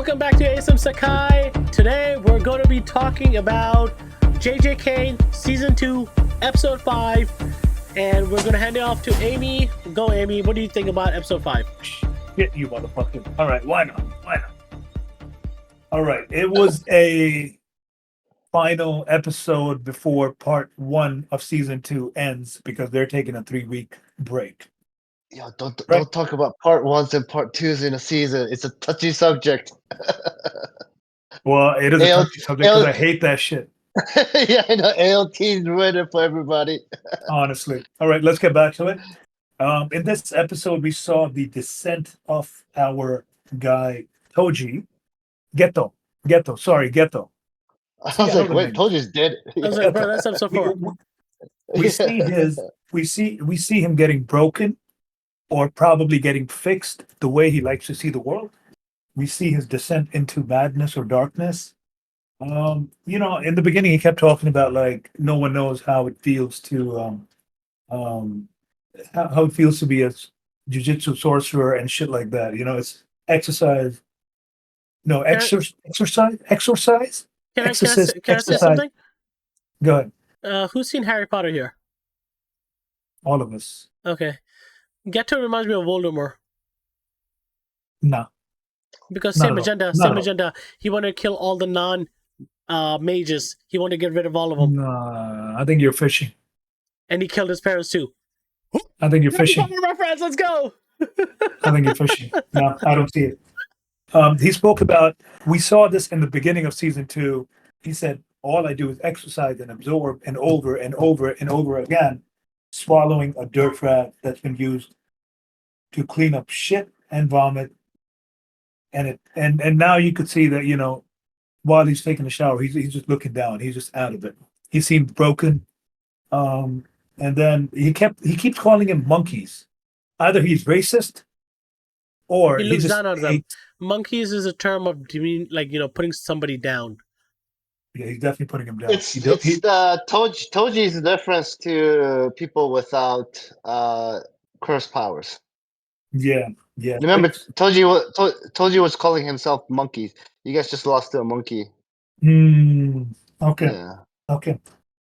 Welcome back to ASM Sekai. Today we're going to be talking about JJK Season 2, Episode 5. And we're going to hand it off to Amy. Go, Amy. What do you think about Episode 5? Shit, you motherfucker. All right, why not? All right, it was a final episode before part 1 of Season 2 ends because they're taking a 3-week break. Yo, don't talk about part 1s and part 2s in a season. It's a touchy subject. Well, it is a touchy subject because I hate that shit. Yeah, I know. ALT's ruined it for everybody. Honestly. All right, let's get back to it. In this episode, we saw the descent of our guy, Toji. Geto. I was like, wait, Toji's dead. I was like, bro, that's episode 4. We see him getting broken or probably getting fixed the way he likes to see the world. We see his descent into madness or darkness. In the beginning he kept talking about like no one knows how it feels to how it feels to be a jujutsu sorcerer and shit like that. It's exercise. No, exercise. Can I say something? Go ahead. Who's seen Harry Potter here? All of us. Okay. Geto reminds me of Voldemort. No. Because same agenda. He wanted to kill all the non-mages. He wanted to get rid of all of them. No, I think you're fishing. And he killed his parents too. I think you're fishing. Reference, let's go! I think you're fishing. No, I don't see it. He spoke about, we saw this in the beginning of Season 2. He said, all I do is exercise and absorb and over and over and over again, swallowing a dirt rat that's been used to clean up shit and vomit. And now you could see that, while he's taking a shower, he's just looking down. He's just out of it. He seemed broken. And then he keeps calling him monkeys. Either he's racist or he looks down on them. Monkeys is a term of putting somebody down. Yeah, he's definitely putting him down. It's Toji's reference to people without curse powers. Yeah. Remember, Toji was calling himself monkeys. You guys just lost to a monkey. Okay. Yeah. Okay.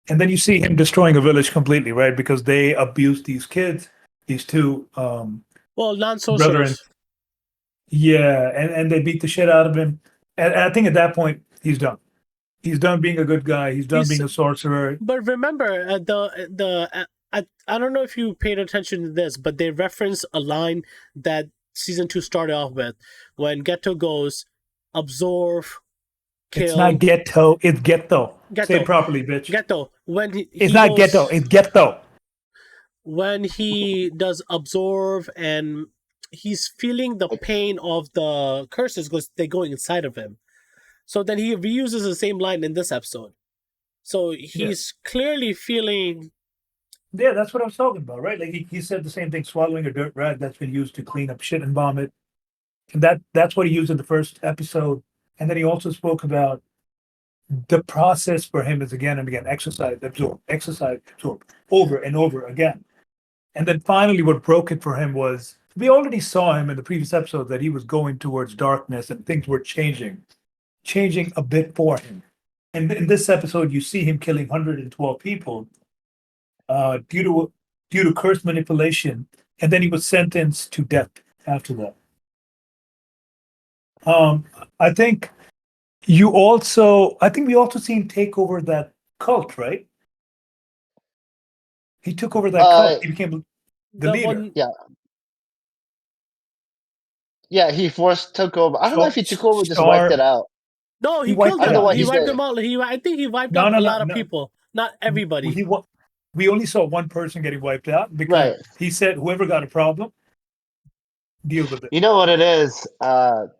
And then you see him destroying a village completely, right? Because they abused these kids, these two non-sorcerers. Yeah, and they beat the shit out of him. And I think at that point he's done. He's done being a good guy. He's done being a sorcerer. But remember, I don't know if you paid attention to this, but they reference a line that Season 2 started off with when Geto goes, absorb, kill. It's not Geto, it's Geto. Say it properly, bitch. Geto. It's not Geto, it's Geto. When he does absorb and he's feeling the pain of the curses because they're going inside of him. So then he reuses the same line in this episode. So he's clearly feeling... Yeah, that's what I was talking about, right? Like he said the same thing, swallowing a dirt rag that's been used to clean up shit and vomit. And that's what he used in the first episode. And then he also spoke about the process for him is again and again, exercise, absorb, over and over again. And then finally what broke it for him was, we already saw him in the previous episode that he was going towards darkness and things were changing a bit for him. And in this episode, you see him killing 112 people due to curse manipulation, and then he was sentenced to death after that. I think we also see him take over that cult, right? He took over that cult. He became the leader. Yeah, he took over. I don't know if he took over, just wiped it out. No, he killed them. He wiped them out. I think he wiped out a lot of people. Not everybody. We only saw one person getting wiped out because he said, whoever got a problem, deal with it. You know what it is? No,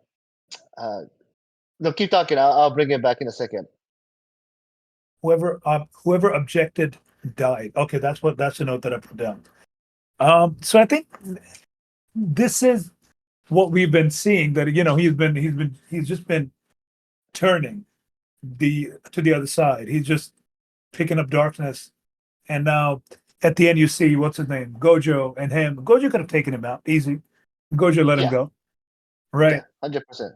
keep talking. I'll bring it back in a second. Whoever objected died. Okay, that's the note that I put down. So I think this is what we've been seeing, that he's just been turning to the other side. He's just picking up darkness, and now at the end you see what's his name, Gojo, and him. Gojo could have taken him out easy. Gojo let him go, right? 100%.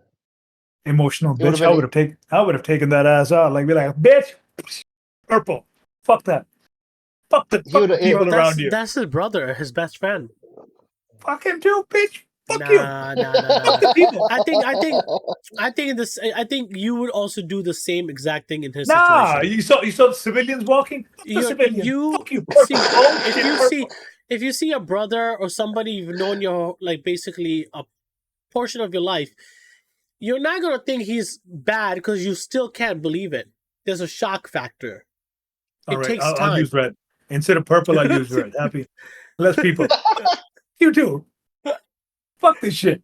Emotional It would've bitch. been- I would have taken that ass out. Like be like, bitch, purple. Fuck that. Fuck the would've- people Bro, around you. that's his brother, his best friend. Fuck him too, bitch. Fuck you. Nah. Fuck the people. I think you would also do the same exact thing in his Nah, situation. you saw the civilians walking. Fuck the civilians. Fuck you. Purple. See, Oh, shit, purple. if you see a brother or somebody you've known your like basically a portion of your life, you're not gonna think he's bad because you still can't believe it. There's a shock factor. All right, takes I'll time. use red instead of purple. I'll use red. Happy, less people. You too. Fuck this shit.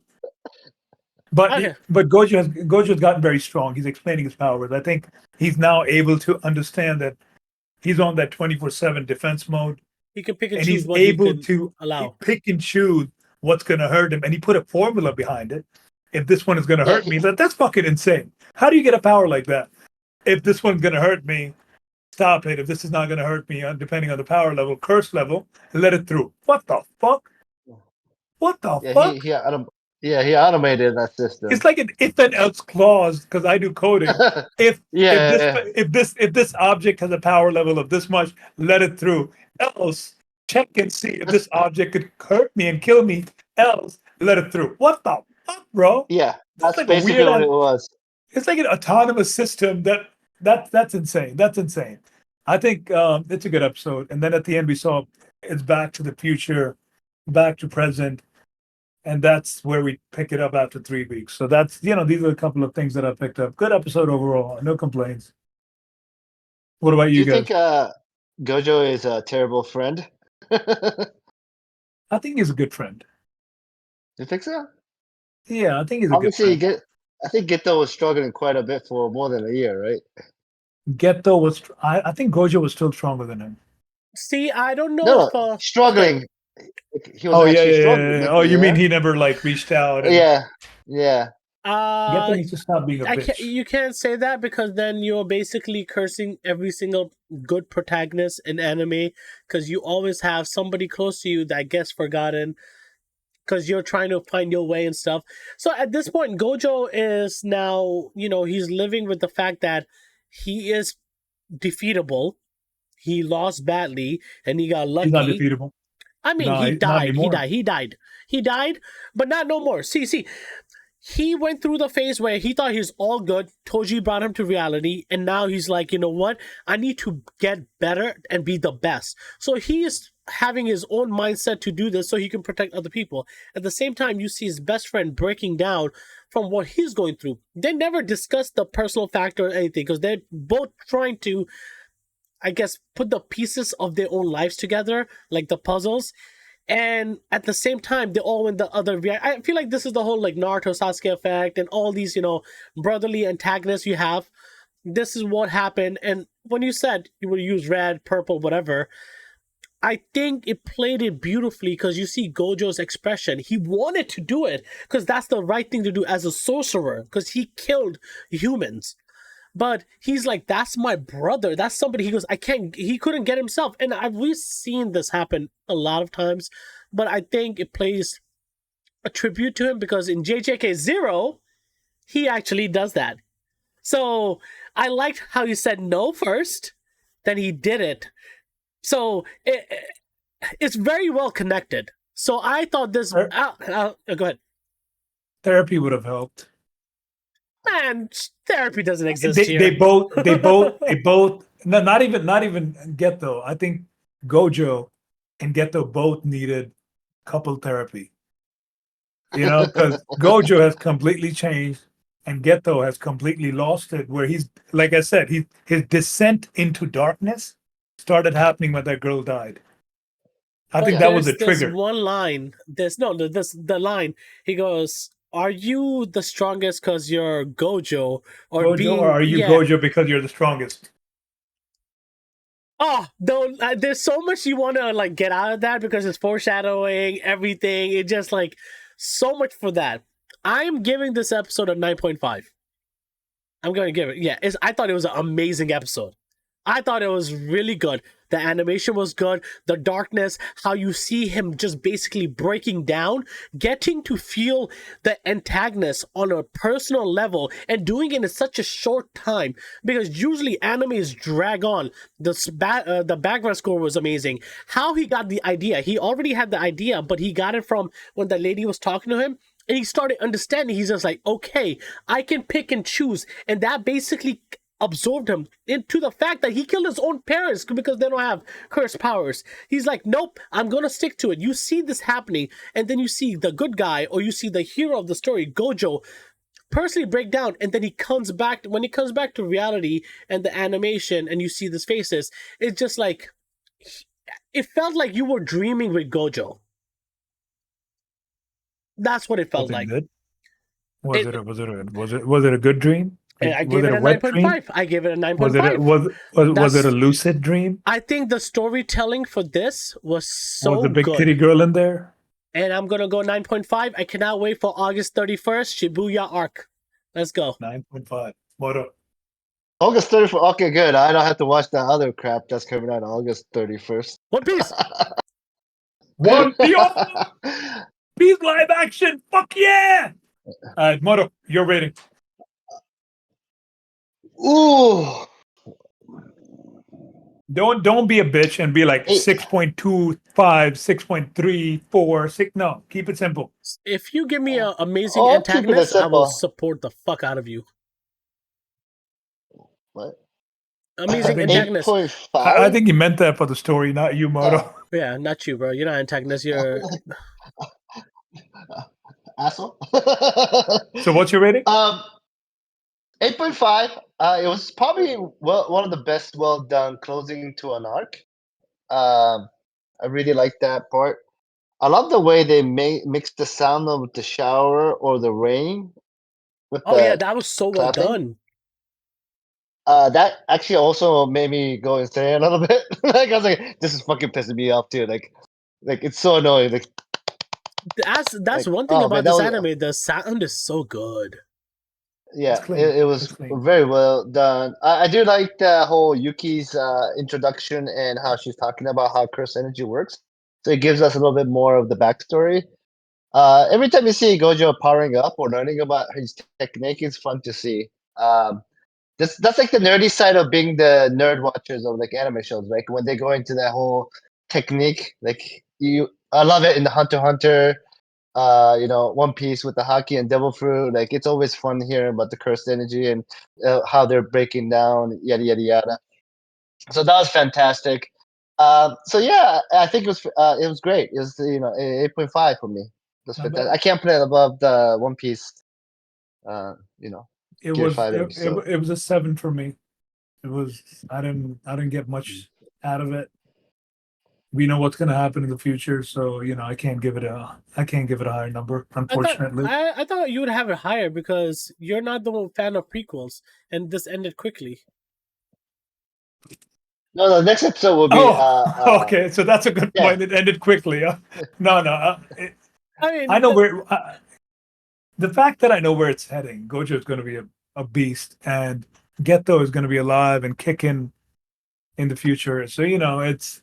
But Okay. but Gojo's gotten very strong. He's explaining his powers. I think he's now able to understand that he's on that 24/7 defense mode, He can pick and and choose he's what he able can to allow. pick and choose what's going to hurt him. And he put a formula behind it. If this one is going to hurt me, that's fucking insane. How do you get a power like that? If this one's going to hurt me, stop it. If this is not going to hurt me, depending on the power level, curse level, let it through. What the fuck? What the fuck? He automated that system. It's like an if and else clause because I do coding. If this object has a power level of this much, let it through. Else, check and see if this object could hurt me and kill me. Else, let it through. What the fuck, bro? Yeah, that's like basically what it was. It's like an autonomous system that's insane. That's insane. I think it's a good episode. And then at the end we saw it's back to the future, back to present. And that's where we pick it up after 3 weeks. So that's, these are a couple of things that I picked up. Good episode overall. No complaints. What about Do you you guys? think Gojo is a terrible friend? I think he's a good friend. You think so? Yeah, I think he's a Obviously, good friend. I think Geto was struggling quite a bit for more than a year, right? Geto was, I think Gojo was still stronger than him. See, I don't know No, if struggling. He was actually struggling. Yeah. Oh, you mean he never reached out? And Yeah. Geto needs to stop being a bitch. You can't say that because then you're basically cursing every single good protagonist in anime because you always have somebody close to you that gets forgotten because you're trying to find your way and stuff. So at this point, Gojo is now, he's living with the fact that he is defeatable. He lost badly and he got lucky. He's not defeatable. I mean, he died. He died, but not no more. See, he went through the phase where he thought he was all good. Toji brought him to reality, and now he's like, you know what? I need to get better and be the best. So he is having his own mindset to do this so he can protect other people. At the same time, you see his best friend breaking down from what he's going through. They never discuss the personal factor or anything because they're both trying to, I guess, put the pieces of their own lives together, like the puzzles. And at the same time, they all went the other way. I feel like this is the whole like Naruto Sasuke effect and all these, brotherly antagonists you have. This is what happened. And when you said you would use red, purple, whatever, I think it played it beautifully because you see Gojo's expression. He wanted to do it because that's the right thing to do as a sorcerer because he killed humans. But he's like, that's my brother. That's somebody. He goes, he couldn't get himself. And we've seen this happen a lot of times. But I think it plays a tribute to him because in JJK 0, he actually does that. So I liked how he said no first, then he did it. So it's very well connected. So I thought this. Go ahead. Therapy would have helped. Man, therapy doesn't exist here. They both. No, not even Geto. I think Gojo and Geto both needed couple therapy. Because Gojo has completely changed and Geto has completely lost it. Where he's, like I said, his descent into darkness started happening when that girl died. I think that was the trigger. There's one line. The line. He goes, "Are you the strongest because you're Gojo, or are you Gojo because you're the strongest?" Oh, though, there's so much you want to get out of that because it's foreshadowing everything. It just so much for that. I'm giving this episode a 9.5. I'm going to give it. Yeah, I thought it was an amazing episode. I thought it was really good. The animation was good. The darkness, how you see him just basically breaking down, getting to feel the antagonist on a personal level and doing it in such a short time. Because usually animes drag on. The background score was amazing. How he got the idea. He already had the idea, but he got it from when the lady was talking to him. And he started understanding. He's just like, okay, I can pick and choose. And that basically absorbed him into the fact that he killed his own parents because they don't have cursed powers. He's like, nope, I'm gonna stick to it. You see this happening, and then you see the good guy, or you see the hero of the story, Gojo, personally break down, and then he comes back. When he comes back to reality and the animation, and you see these faces, it's just like, it felt like you were dreaming with Gojo. That's what it felt Was it like. good? Was it a good dream? And I Was gave it it a wet 9.5. dream? I gave it a Was it 9.5. was it a That's- lucid dream? I think the storytelling for this was so Was the big good. titty girl in there? And I'm gonna go 9.5. I cannot wait for August 31st, Shibuya arc. Let's go. 9.5. What up? August 31st. Okay, good. I don't have to watch that other crap that's coming out August 31st. One Piece. One Piece live action. Fuck yeah! All right, Moto, your rating. Ooh. Don't be a bitch and be like Hey. 6.25, 6.34, 6. No, keep it simple. If you give me an amazing Oh, I'll keep it antagonist, I will simple. support the fuck out of you. What? Amazing think- antagonist. 8.5? I think you meant that for the story, not you, Moto. Yeah, not you, bro. You're not antagonist. You're Asshole. So what's your rating? 8.5. It was probably one of the best well done closing to an arc. I really like that part. I love the way they mix the sound of the shower or the rain with oh the yeah, that was so well clapping. done. That actually also made me go insane a little bit. Like I was like, this is fucking pissing me off too. Like it's so annoying. Like That's Like, one thing oh, about man, this that was- anime. The sound is so good. yeah, It's clean. it was It's clean. very well done. I do like the whole Yuki's introduction and how she's talking about how curse energy works. So it gives us a little bit more of the backstory. Every time you see Gojo powering up or learning about his technique, it's fun to see. That's like the nerdy side of being the nerd watchers of like anime shows. Like when they go into that whole technique, I love it in the Hunter x Hunter. One Piece with the hockey and devil fruit. Like it's always fun hearing about the cursed energy and how they're breaking down, yada yada yada. So that was fantastic. So yeah, I think it was great. It was 8.5 for me. It was Not fantastic. bad. I can't put it above the One Piece. It Gear was 5 it, episode. it was a 7 for me. It was I didn't get much out of it. We know what's gonna happen in the future, so I can't give it a higher number, unfortunately. I thought you would have it higher because you're not the fan of prequels, and this ended quickly. No, the next episode will be. Okay, so that's a good yeah. point. It ended quickly. No, I mean, I know where. The fact that I know where it's heading, Gojo is going to be a beast, and Geto is going to be alive and kicking in the future. So it's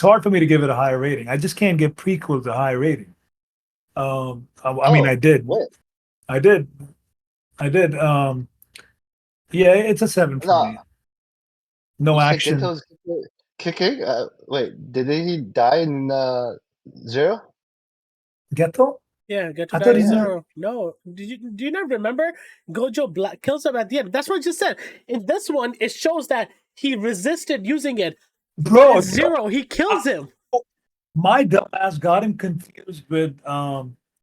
hard for me to give it a higher rating. I just can't give prequels a high rating. I mean, I did. Wait. I did. Yeah, it's a 7 for me. No You said action. Geto's kicking? Wait, did he die in Zero? Geto? yeah, get I to thought die he's not- zero. No, do you not remember? Gojo kills him at the end. That's what I just said. In this one, it shows that he resisted using it. Bro, In Zero, he kills him. my dumbass got him confused with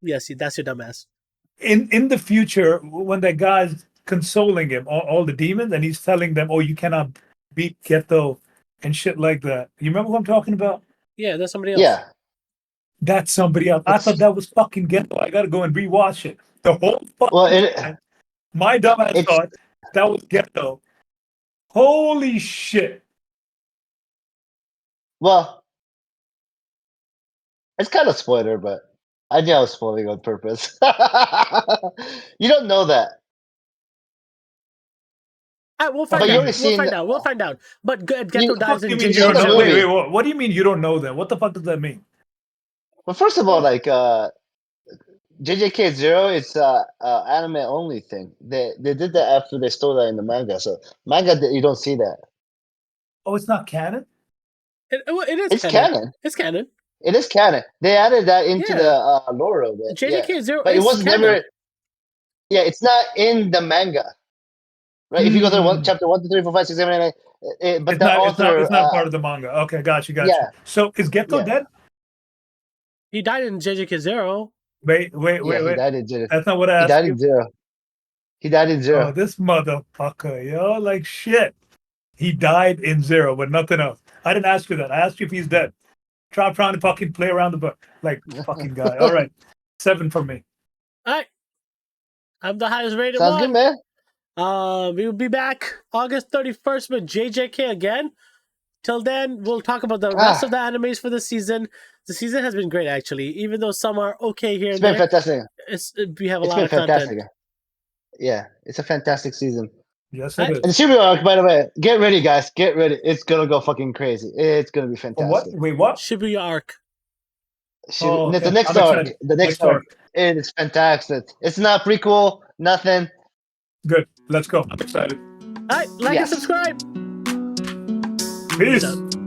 Yes, that's your dumbass. in the future when that guy's consoling him, all the demons, and he's telling them, "Oh, you cannot beat Geto," and shit like that. You remember what I'm talking about? Yeah, that's somebody else. Yeah. That's somebody else. I thought that was fucking Geto. I gotta go and rewatch it. The whole fucking Well, time, my dumbass it's- thought that was Geto. Holy shit! Well, it's kind of spoiler, but I knew I was spoiling on purpose. You don't know that. We'll But find you out. already We'll seen. find out. We'll find out. But Geto You- dies What do in you mean you seen don't the JJK know? movie. Wait. What do you mean you don't know that? What the fuck does that mean? But first of all, like JJK Zero, it's anime only thing. They did that after they stole that in the manga. So manga, you don't see that. Oh, it's not canon. It is It's canon. canon. It's canon. It is canon. They added that into Yeah. the lore of it. Yeah. JJK Zero But it is was canon. never. Yeah, it's not in the manga, right? If you go to chapter 1, 2, 3, 4, 5, 6, 7, 8, 9, but It's the not. author, It's not part of the manga. Okay, got you. yeah. So is Geto Yeah. dead? He died in JJK Zero. Wait. He died in Zero. That's not what I He asked died you. in Zero. He died in Zero. Oh, this motherfucker, yo, like shit. He died in Zero, but nothing else. I didn't ask you that. I asked you if he's dead. Trying to fucking play around the book, like fucking guy. All right, 7 for me. All right. I'm the highest rated Sounds one. good, man. We will be back August 31st with JJK again. Till then, we'll talk about the rest of the animes for the season. The season has been great, actually. Even though some are okay here It's and been there, fantastic. we have a It's lot been of fantastic. content. Yeah, it's a fantastic season. Yes, Right. it And the is. Shibuya arc, by the way, get ready, guys. Get ready. It's gonna go fucking crazy. It's gonna be Oh, what? fantastic. Wait, what? Shibuya arc. Oh, okay. The next I'm arc. excited. The next arc. It is fantastic. It's not prequel. Nothing. Good. Let's go. I'm excited. All right, like and Yes. subscribe. Peace. Peace out.